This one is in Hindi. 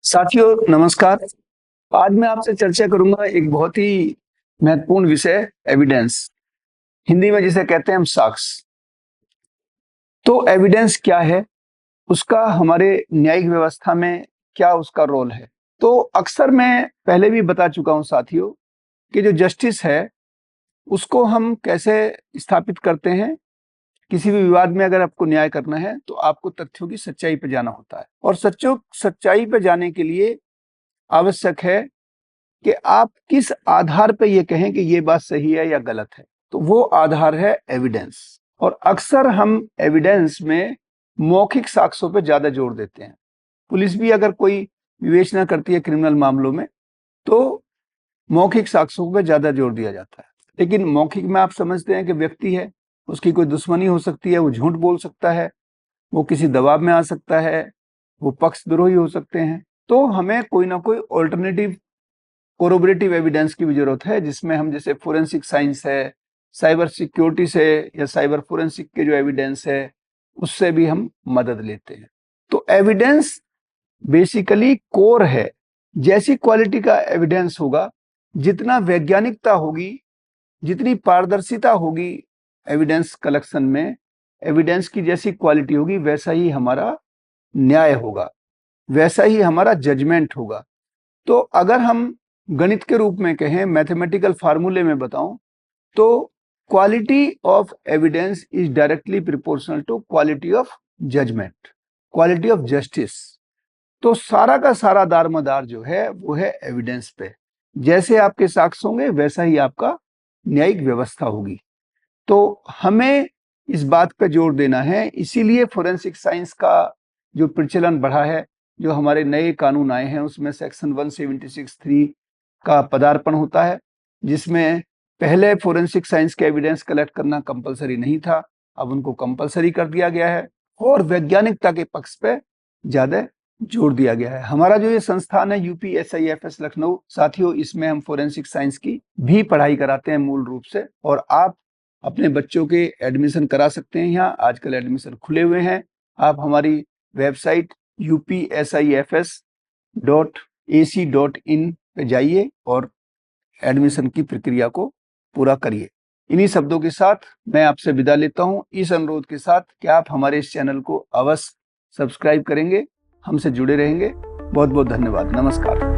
साथियों नमस्कार। आज मैं आपसे चर्चा करूंगा एक बहुत ही महत्वपूर्ण विषय, एविडेंस। हिंदी में जिसे कहते हैं हम साक्ष्य। तो एविडेंस क्या है, उसका हमारे न्यायिक व्यवस्था में क्या उसका रोल है। तो अक्सर मैं पहले भी बता चुका हूं साथियों कि जो जस्टिस है उसको हम कैसे स्थापित करते हैं। किसी भी विवाद में अगर आपको न्याय करना है तो आपको तथ्यों की सच्चाई पर जाना होता है, और सच्चाई पर जाने के लिए आवश्यक है कि आप किस आधार पर ये कहें कि ये बात सही है या गलत है। तो वो आधार है एविडेंस। और अक्सर हम एविडेंस में मौखिक साक्ष्यों पर ज्यादा जोर देते हैं। पुलिस भी अगर कोई विवेचना करती है क्रिमिनल मामलों में तो मौखिक साक्ष्यों पर ज्यादा जोर दिया जाता है। लेकिन मौखिक में आप समझते हैं कि व्यक्ति है, उसकी कोई दुश्मनी हो सकती है, वो झूठ बोल सकता है, वो किसी दबाव में आ सकता है, वो पक्षद्रोही हो सकते हैं। तो हमें कोई ना कोई ऑल्टरनेटिव कोरोबरेटिव एविडेंस की भी जरूरत है, जिसमें हम जैसे फोरेंसिक साइंस है, साइबर सिक्योरिटी से या साइबर फोरेंसिक के जो एविडेंस है उससे भी हम मदद लेते हैं। तो एविडेंस बेसिकली कोर है। जैसी क्वालिटी का एविडेंस होगा, जितना वैज्ञानिकता होगी, जितनी पारदर्शिता होगी एविडेंस कलेक्शन में, एविडेंस की जैसी क्वालिटी होगी, वैसा ही हमारा न्याय होगा, वैसा ही हमारा जजमेंट होगा। तो अगर हम गणित के रूप में कहें, मैथमेटिकल फार्मूले में बताऊं, तो quality of evidence is directly proportional to quality of judgement, quality of justice. तो सारा का सारा दारमदार जो है वो है एविडेंस पे। जैसे आपके साक्ष्य होंगे वैसा ही आपका न्यायिक व्यवस्था होगी। तो हमें इस बात पे जोर देना है, इसीलिए फोरेंसिक साइंस का जो प्रचलन बढ़ा है, जो हमारे नए कानून आए हैं उसमें सेक्शन 176(3) का पदार्पण होता है, जिसमें पहले फोरेंसिक साइंस के एविडेंस कलेक्ट करना कंपलसरी नहीं था, अब उनको कंपलसरी कर दिया गया है और वैज्ञानिकता के पक्ष पे ज्यादा जोर दिया गया है। हमारा जो ये संस्थान है UPSIFS लखनऊ, साथियों, इसमें हम फोरेंसिक साइंस की भी पढ़ाई कराते हैं मूल रूप से, और आप अपने बच्चों के एडमिशन करा सकते हैं। यहाँ आजकल एडमिशन खुले हुए हैं। आप हमारी वेबसाइट upsifs.ac.in पे जाइए और एडमिशन की प्रक्रिया को पूरा करिए। इन्हीं शब्दों के साथ मैं आपसे विदा लेता हूं, इस अनुरोध के साथ कि आप हमारे इस चैनल को अवश्य सब्सक्राइब करेंगे, हमसे जुड़े रहेंगे। बहुत बहुत धन्यवाद। नमस्कार।